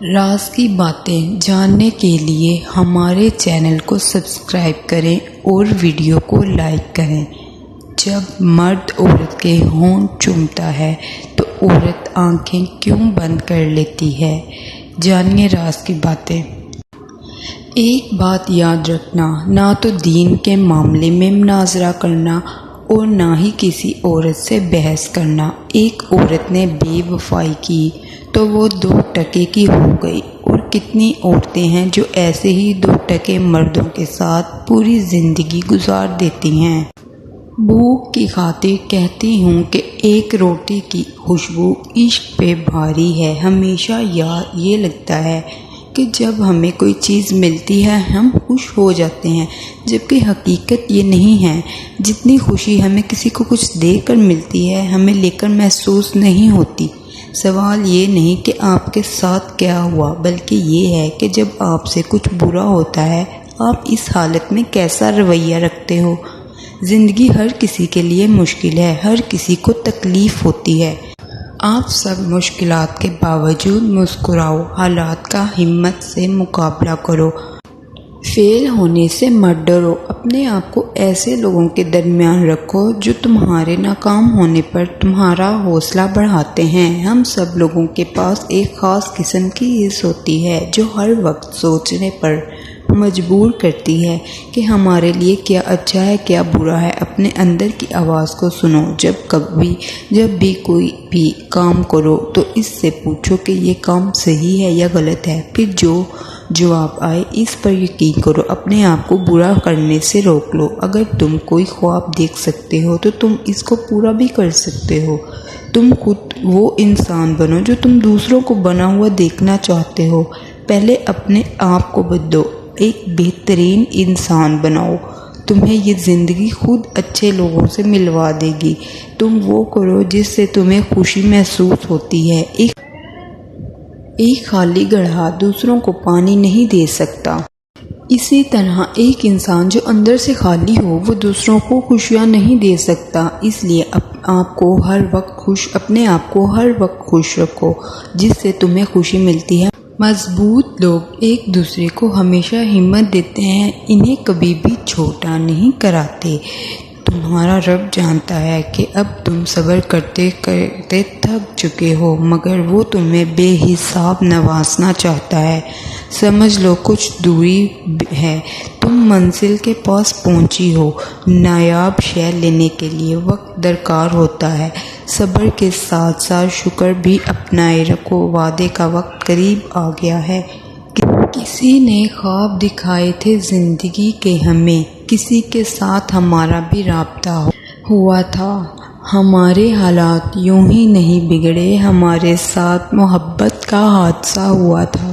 راز کی باتیں جاننے کے لیے ہمارے چینل کو سبسکرائب کریں اور ویڈیو کو لائک کریں۔ جب مرد عورت کے ہونٹ چومتا ہے تو عورت آنکھیں کیوں بند کر لیتی ہے؟ جانیے راز کی باتیں۔ ایک بات یاد رکھنا، نہ تو دین کے معاملے میں مناظرہ کرنا اور نہ ہی کسی عورت سے بحث کرنا۔ ایک عورت نے بے وفائی کی تو وہ 2 ٹکے کی ہو گئی، اور کتنی عورتیں ہیں جو ایسے ہی 2 ٹکے مردوں کے ساتھ پوری زندگی گزار دیتی ہیں۔ بھوک کی خاطر کہتی ہوں کہ ایک روٹی کی خوشبو عشق پہ بھاری ہے۔ ہمیشہ یہ لگتا ہے کہ جب ہمیں کوئی چیز ملتی ہے ہم خوش ہو جاتے ہیں، جبکہ حقیقت یہ نہیں ہے۔ جتنی خوشی ہمیں کسی کو کچھ دے کر ملتی ہے ہمیں لے کر محسوس نہیں ہوتی۔ سوال یہ نہیں کہ آپ کے ساتھ کیا ہوا، بلکہ یہ ہے کہ جب آپ سے کچھ برا ہوتا ہے آپ اس حالت میں کیسا رویہ رکھتے ہو۔ زندگی ہر کسی کے لیے مشکل ہے، ہر کسی کو تکلیف ہوتی ہے۔ آپ سب مشکلات کے باوجود مسکراؤ، حالات کا ہمت سے مقابلہ کرو، فیل ہونے سے مت ڈرو۔ اپنے آپ کو ایسے لوگوں کے درمیان رکھو جو تمہارے ناکام ہونے پر تمہارا حوصلہ بڑھاتے ہیں۔ ہم سب لوگوں کے پاس ایک خاص قسم کی حس ہوتی ہے جو ہر وقت سوچنے پر مجبور کرتی ہے کہ ہمارے لیے کیا اچھا ہے کیا برا ہے۔ اپنے اندر کی آواز کو سنو۔ جب بھی کوئی بھی کام کرو تو اس سے پوچھو کہ یہ کام صحیح ہے یا غلط ہے، پھر جو جواب آئے اس پر یقین کرو۔ اپنے آپ کو برا کرنے سے روک لو۔ اگر تم کوئی خواب دیکھ سکتے ہو تو تم اس کو پورا بھی کر سکتے ہو۔ تم خود وہ انسان بنو جو تم دوسروں کو بنا ہوا دیکھنا چاہتے ہو۔ پہلے اپنے آپ کو بدلو، ایک بہترین انسان بناؤ۔ تمہیں یہ زندگی خود اچھے لوگوں سے ملوا دے گی۔ تم وہ کرو جس سے تمہیں خوشی محسوس ہوتی ہے۔ ایک خالی گڑھا دوسروں کو پانی نہیں دے سکتا۔ اسی طرح ایک انسان جو اندر سے خالی ہو وہ دوسروں کو خوشیاں نہیں دے سکتا۔ اس لیے اپنے آپ کو ہر وقت خوش رکھو، جس سے تمہیں خوشی ملتی ہے۔ مضبوط لوگ ایک دوسرے کو ہمیشہ ہمت دیتے ہیں، انہیں کبھی بھی چھوٹا نہیں کراتے۔ تمہارا رب جانتا ہے کہ اب تم صبر کرتے کرتے تھک چکے ہو، مگر وہ تمہیں بے حساب نوازنا چاہتا ہے۔ سمجھ لو کچھ دوری ہے، تم منزل کے پاس پہنچی ہو۔ نایاب شے لینے کے لیے وقت درکار ہوتا ہے۔ صبر کے ساتھ ساتھ شکر بھی اپنائے رکھو، وعدے کا وقت قریب آ گیا ہے۔ کسی نے خواب دکھائے تھے زندگی کے ہمیں، کسی کے ساتھ ہمارا بھی رابطہ ہوا تھا۔ ہمارے حالات یوں ہی نہیں بگڑے، ہمارے ساتھ محبت کا حادثہ ہوا تھا۔